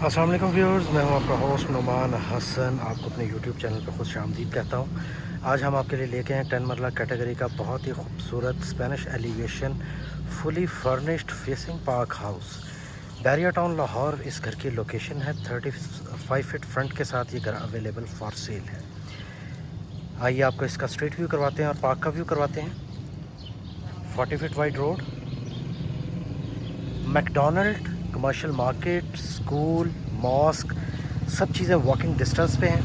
अस्सलाम वालेकुम व्यूअर्स, मैं हूं आपका होस्ट नुमान हसन। आपको अपने यूट्यूब चैनल पर खुश आमदीद कहता हूं। आज हम आपके लिए लेके हैं 10 मरला कैटेगरी का बहुत ही खूबसूरत Spanish elevation fully furnished facing park house, Bahria town Lahore. इस घर की लोकेशन है। 35 फीट फ्रंट के साथ ये घर अवेलेबल फॉर सेल है। आइए आपको इसका स्ट्रीट व्यू करवाते हैं और पार्क का व्यू करवाते हैं। 40 feet wide road, McDonald, commercial market, school, mosque, सब चीज़ें वॉकिंग डिस्टेंस पे हैं।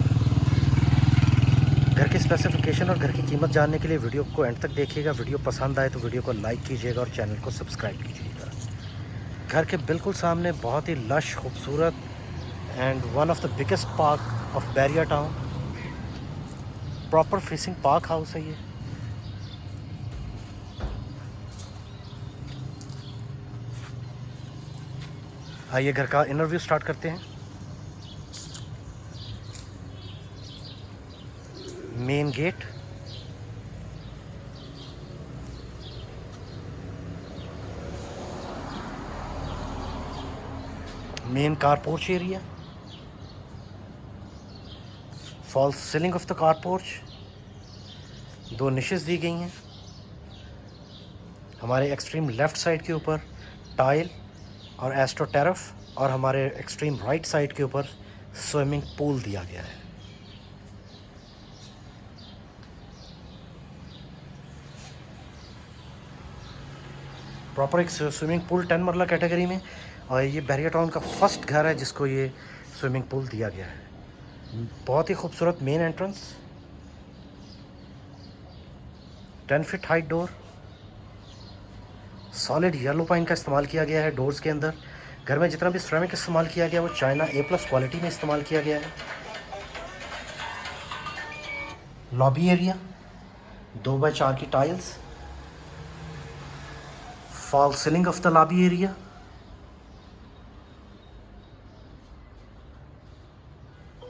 घर की स्पेसिफिकेशन और घर की कीमत जानने के लिए वीडियो को एंड तक देखिएगा। वीडियो पसंद आए तो वीडियो को लाइक कीजिएगा और चैनल को सब्सक्राइब कीजिएगा। घर के बिल्कुल सामने बहुत ही लश, खूबसूरत and one of the biggest park of Bahria Town, proper facing park house है ये। आइए घर का इंटरव्यू स्टार्ट करते हैं। Main gate, main car porch area, false ceiling of the car porch, 2 niches दी गई हैं। हमारे एक्सट्रीम लेफ़्ट साइड के ऊपर टाइल और एस्ट्रो टेरफ, और हमारे एक्सट्रीम राइट साइड के ऊपर स्विमिंग पूल दिया गया है। प्रॉपर एक स्विमिंग पूल 10 मरला कैटेगरी में, और ये बैरिया टाउन का फर्स्ट घर है जिसको ये स्विमिंग पूल दिया गया है। बहुत ही खूबसूरत main entrance, 10 feet height door, solid yellow pine का इस्तेमाल किया गया है डोर्स के अंदर। घर में जितना भी सिरेमिक इस्तेमाल किया गया वो चाइना A+ क्वालिटी में इस्तेमाल किया गया है। लॉबी एरिया, 2x4 की tiles, fall ceiling of the lobby area,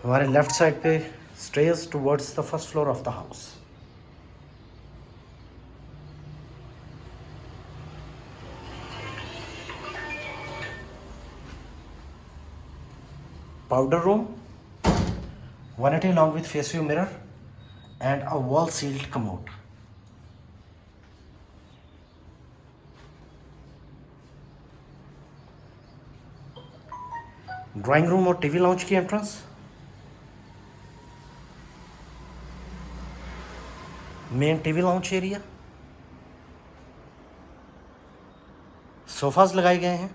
हमारे लेफ्ट साइड पे stairs towards the first floor of the house. Powder room, vanity along with face view mirror and a wall sealed commode. Drawing room और TV lounge की entrance, main TV lounge area, sofas लगाए गए हैं।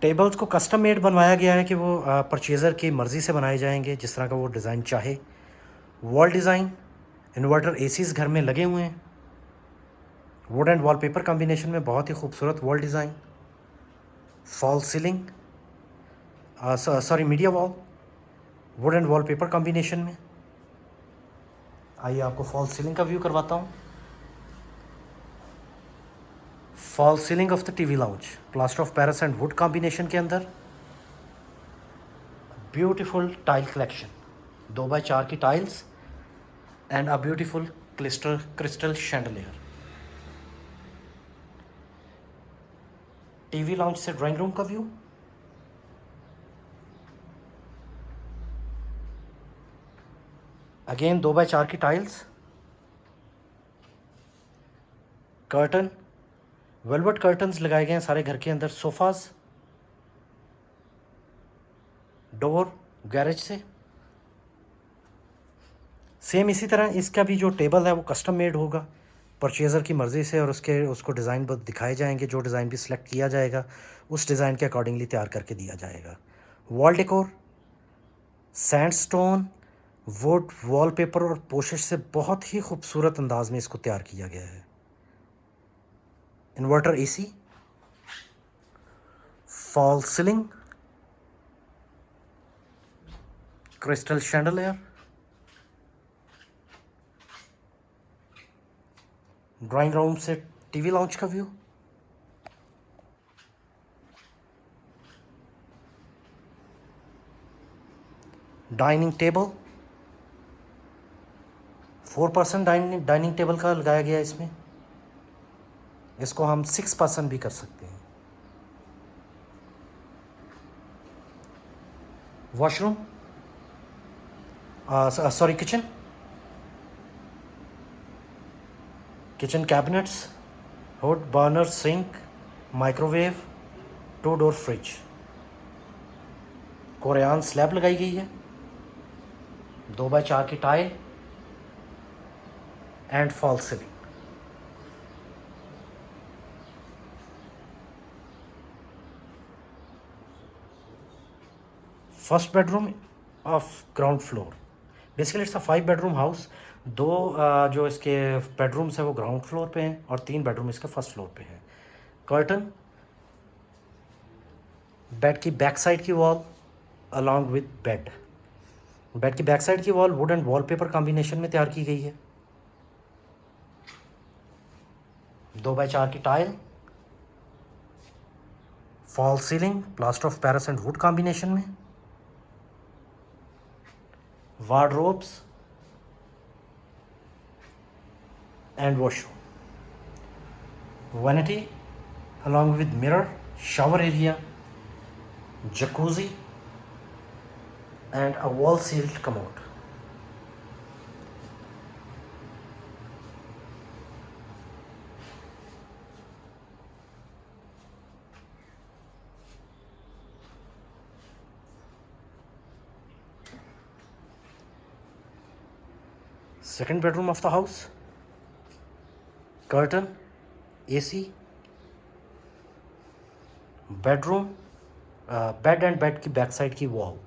Tables को custom made बनवाया गया है कि वो परचेज़र की मर्ज़ी से बनाए जाएंगे जिस तरह का वो डिज़ाइन चाहे। वॉल डिज़ाइन, इन्वर्टर एसीज़ घर में लगे हुए हैं। वुड एंड वॉलपेपर कॉम्बिनेशन में बहुत ही खूबसूरत wall design. Fall ceiling, sorry media wall, wood and wallpaper combination में। आइए आपको फॉल सीलिंग का व्यू करवाता हूँ। Fall ceiling of the TV lounge, plaster of Paris and would combination के अंदर, ब्यूटीफुल टाइल कलेक्शन, 2x4 की tiles and a beautiful crystal chandelier. TV lounge से ड्राइंग रूम का व्यू, अगेन 2x4 की tiles, curtain, velvet curtains लगाए गए हैं सारे घर के अंदर। सोफाज, डोर गैरेज से। सेम इसी तरह इसका भी जो टेबल है वो कस्टम मेड होगा परचेज़र की मर्ज़ी से, और उसको डिज़ाइन दिखाए जाएंगे। जो डिज़ाइन भी सिलेक्ट किया जाएगा उस डिज़ाइन के अकॉर्डिंगली तैयार करके दिया जाएगा। Wall decor, sandstone, would, wallpaper और पोशेस से बहुत ही खूबसूरत अंदाज में इसको तैयार किया गया है। Inverter AC, fall ceiling, crystal chandelier, drawing room से टीवी लाउंज का view, dining table, 4 person dining table का लगाया गया है इसमें। इसको हम 6 पर्सन भी कर सकते हैं। Washroom, sorry kitchen, kitchen cabinets, hood, burner, sink, microwave, 2 door fridge, Corian slab लगाई गई है, 2x4 की tile and fall ceiling. First bedroom of ground floor. Basically it's a 5 bedroom house. 2 जो इसके बेडरूम्स हैं वो ग्राउंड फ्लोर पे हैं और 3 बेडरूम इसके फर्स्ट फ्लोर पे हैं। कर्टन बेड की बैक साइड की wall along with bed. Bed की बैक साइड की wall wood and wallpaper combination में तैयार की गई है। 2x4 की tile, fall ceiling plaster of Paris and would combination में, wardrobes and washroom, vanity along with mirror, shower area, jacuzzi and a wall sealed commode. Second bedroom of the house, curtain, AC, bedroom, bed and bed की back side की wall,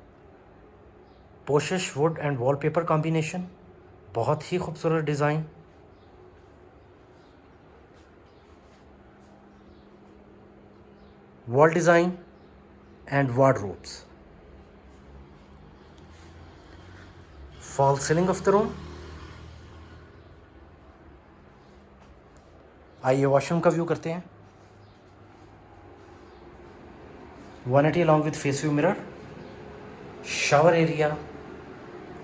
polish wood and wallpaper combination, बहुत ही खूबसूरत design. Wall design and wardrobes, fall ceiling of the room. आइए washroom का view करते हैं। Vanity along with face view mirror, shower area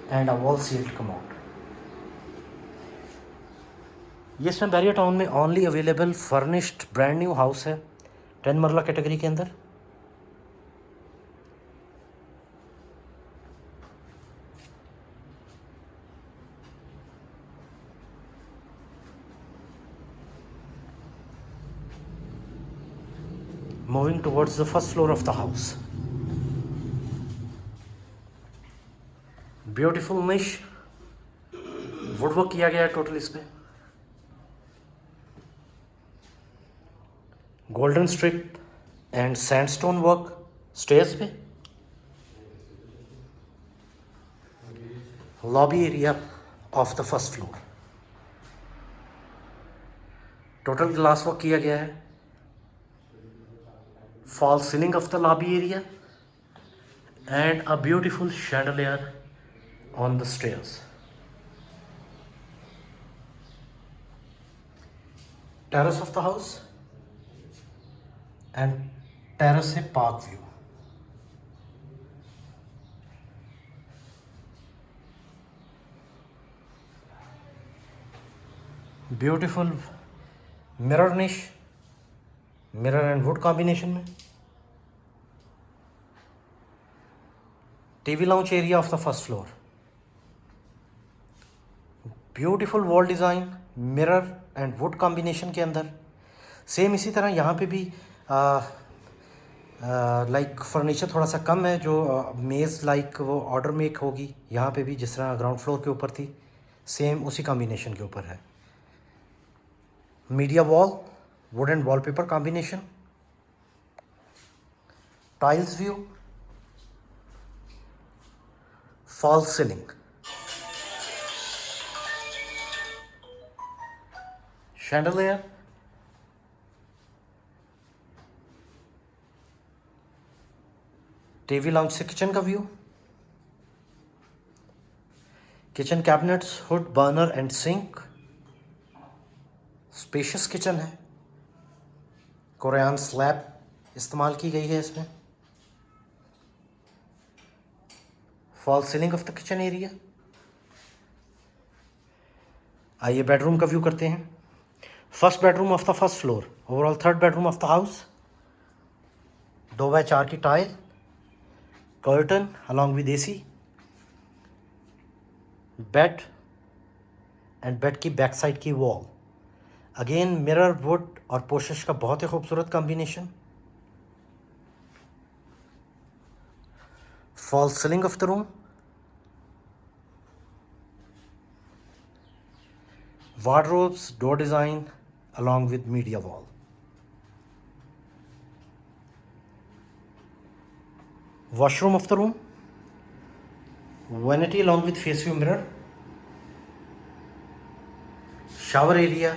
and a wall sealed commode. ये इसमें Bahria town में only available furnished brand new house है 10 मरला category के अंदर। Moving towards the first floor of the house. Beautiful niche, woodwork किया गया है टोटल इसमें। Golden strip and sandstone work stairs पे। Lobby area of the first floor, total glass work किया गया है। False ceiling of the lobby area and a beautiful chandelier on the stairs. Terrace of the house and terrace से park view. Beautiful mirror niche, mirror and wood combination में। TV lounge area of the first floor, beautiful wall design, mirror and would combination के अंदर। Same इसी तरह यहाँ पे भी like furniture थोड़ा सा कम है, जो मेज़ लाइक वो ऑर्डर मेक होगी यहाँ पे भी, जिस तरह ग्राउंड फ्लोर के ऊपर थी सेम उसी कॉम्बिनेशन के ऊपर है। Media wall, wood and wallpaper combination, tiles view, fall ceiling, chandelier, TV lounge से किचन का view, kitchen cabinets, hood, burner and sink, spacious kitchen है। कोरियान स्लैब इस्तेमाल की गई है इसमें। Fall ceiling of the kitchen area. आइए bedroom का व्यू करते हैं। First bedroom of the first floor, overall third bedroom of the house. 2x4 की tile, curtain along with AC, bed and bed की बैक साइड की wall, again mirror, wood और पोशेस का बहुत ही खूबसूरत combination. False ceiling of the room, wardrobes, door design along with media wall. Washroom of the room, vanity along with face view mirror, shower area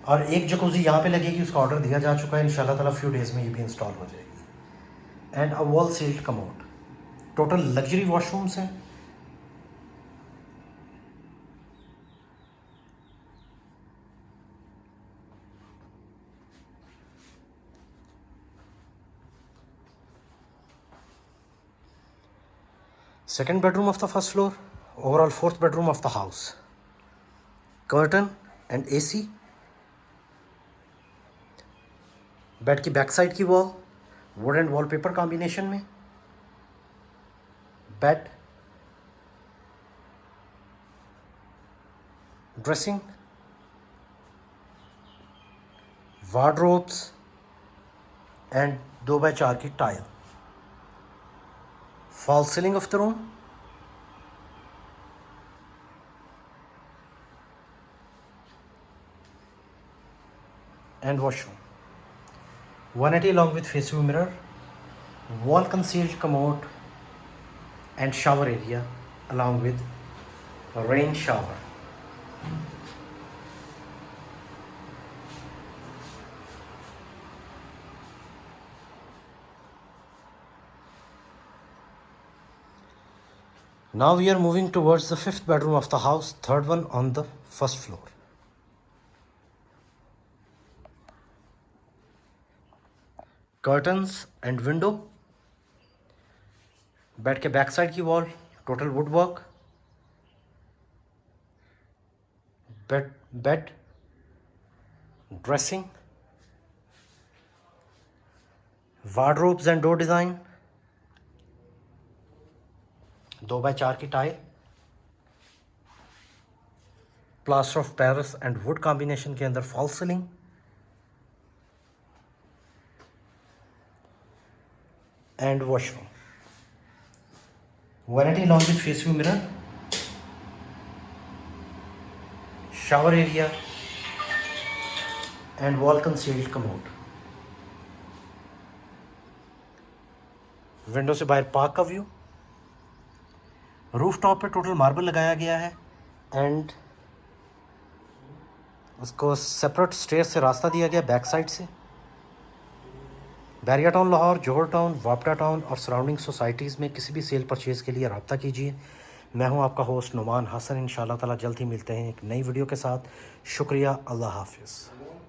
और एक jacuzzi यहाँ पे लगेगी, उसका ऑर्डर दिया जा चुका है, इंशाल्लाह ताला फ्यू डेज में ये भी इंस्टॉल हो जाएगी। And a wall sealed commode. Total luxury washrooms हैं। Second bedroom of the first floor, overall fourth bedroom of the house. Curtain and AC. Bed की बैक साइड की wall wood and wallpaper combination में। Bed, dressing, wardrobes and 2x4 की tile. Fall ceiling of the room, and washroom. Vanity along with face view mirror, wall concealed commode and shower area along with rain shower. Now we are moving towards the fifth bedroom of the house, third one on the first floor. Curtains and window, bed के back side की wall total would work, bed, dressing, wardrobes and door design, 2x4 की tile, plaster of Paris and would combination के अंदर fall ceiling, and washroom. Vanity along with face view mirror, shower area and wall concealed commode. Window से बाहर park का view. Roof top पे total marble लगाया गया है एंड उसको सेपरेट स्टेयर से रास्ता दिया गया बैक साइड से। बैरिया टाउन लाहौर, जोहर टाउन, वापडा टाउन और सराउंडिंग सोसाइटीज़ में किसी भी सेल परचेज़ के लिए रब्ता कीजिए। मैं हूं आपका होस्ट नुमान हसन। इंशाल्लाह ताला जल्द ही मिलते हैं एक नई वीडियो के साथ। शुक्रिया, अल्लाह हाफिज़।